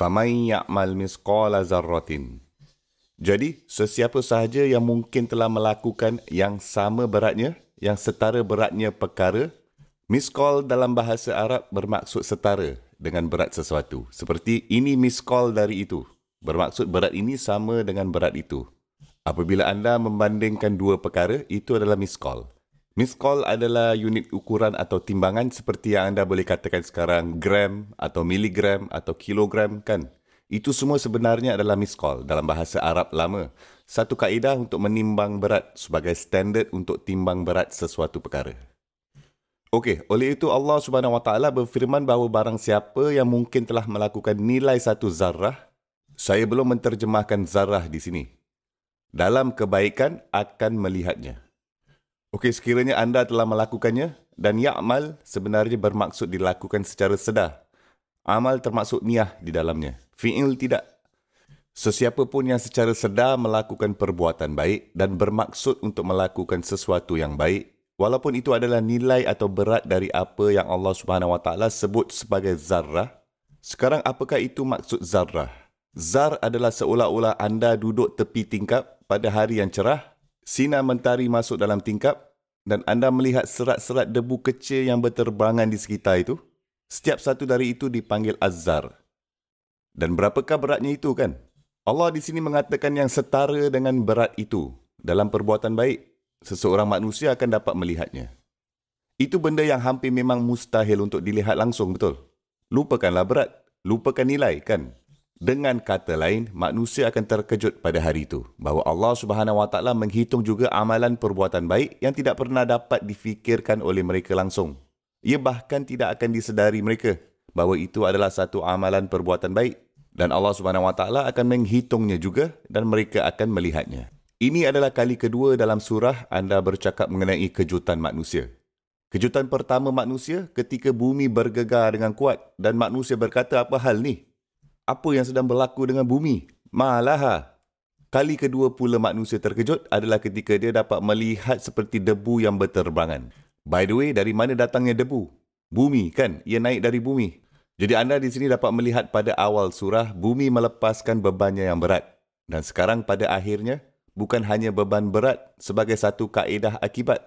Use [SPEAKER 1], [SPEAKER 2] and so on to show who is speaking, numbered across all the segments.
[SPEAKER 1] Faman ya'mal misqala zarratin. Jadi, sesiapa sahaja yang mungkin telah melakukan yang sama beratnya, yang setara beratnya perkara, misqal dalam bahasa Arab bermaksud setara dengan berat sesuatu. Seperti ini misqal dari itu. Bermaksud berat ini sama dengan berat itu. Apabila anda membandingkan dua perkara, itu adalah misqal. Misqal adalah unit ukuran atau timbangan seperti yang anda boleh katakan sekarang gram atau miligram atau kilogram kan. Itu semua sebenarnya adalah misqal dalam bahasa Arab lama. Satu kaedah untuk menimbang berat sebagai standard untuk timbang berat sesuatu perkara. Okey, oleh itu Allah Subhanahu Wa Taala berfirman bahawa barang siapa yang mungkin telah melakukan nilai satu zarah, saya belum menterjemahkan zarah di sini. Dalam kebaikan akan melihatnya. Okey, sekiranya anda telah melakukannya dan ya'mal sebenarnya bermaksud dilakukan secara sedar. Amal termasuk niyah di dalamnya. Fi'il tidak. Sesiapa pun yang secara sedar melakukan perbuatan baik dan bermaksud untuk melakukan sesuatu yang baik, walaupun itu adalah nilai atau berat dari apa yang Allah Subhanahu Wa Taala sebut sebagai zarrah. Sekarang apakah itu maksud zarrah? Zar adalah seolah-olah anda duduk tepi tingkap pada hari yang cerah, sinar mentari masuk dalam tingkap dan anda melihat serat-serat debu kecil yang berterbangan di sekitar itu. Setiap satu dari itu dipanggil az-zar. Dan berapakah beratnya itu kan? Allah di sini mengatakan yang setara dengan berat itu. Dalam perbuatan baik, seseorang manusia akan dapat melihatnya. Itu benda yang hampir memang mustahil untuk dilihat langsung, betul? Lupakanlah berat, lupakan nilai kan? Dengan kata lain, manusia akan terkejut pada hari itu bahawa Allah Subhanahu Wa Taala menghitung juga amalan perbuatan baik yang tidak pernah dapat difikirkan oleh mereka langsung. Ia bahkan tidak akan disedari mereka bahawa itu adalah satu amalan perbuatan baik dan Allah Subhanahu Wa Taala akan menghitungnya juga dan mereka akan melihatnya. Ini adalah kali kedua dalam surah anda bercakap mengenai kejutan manusia. Kejutan pertama manusia ketika bumi bergegar dengan kuat dan manusia berkata, apa hal ni? Apa yang sedang berlaku dengan bumi? Malaha. Kali kedua pula manusia terkejut adalah ketika dia dapat melihat seperti debu yang berterbangan. By the way, dari mana datangnya debu? Bumi kan? Ia naik dari bumi. Jadi anda di sini dapat melihat pada awal surah, bumi melepaskan bebannya yang berat. Dan sekarang pada akhirnya, bukan hanya beban berat sebagai satu kaedah akibat.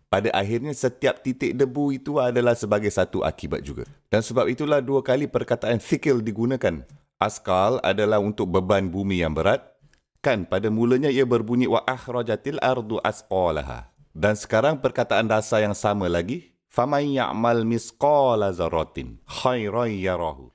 [SPEAKER 1] Pada akhirnya, setiap titik debu itu adalah sebagai satu akibat juga. Dan sebab itulah dua kali perkataan thikil digunakan. Askal adalah untuk beban bumi yang berat. Kan pada mulanya ia berbunyi wa akhrajatil ardu asqalaha. Dan sekarang perkataan dasar yang sama lagi. Faman ya'mal misqala zarratin khairan yarahu.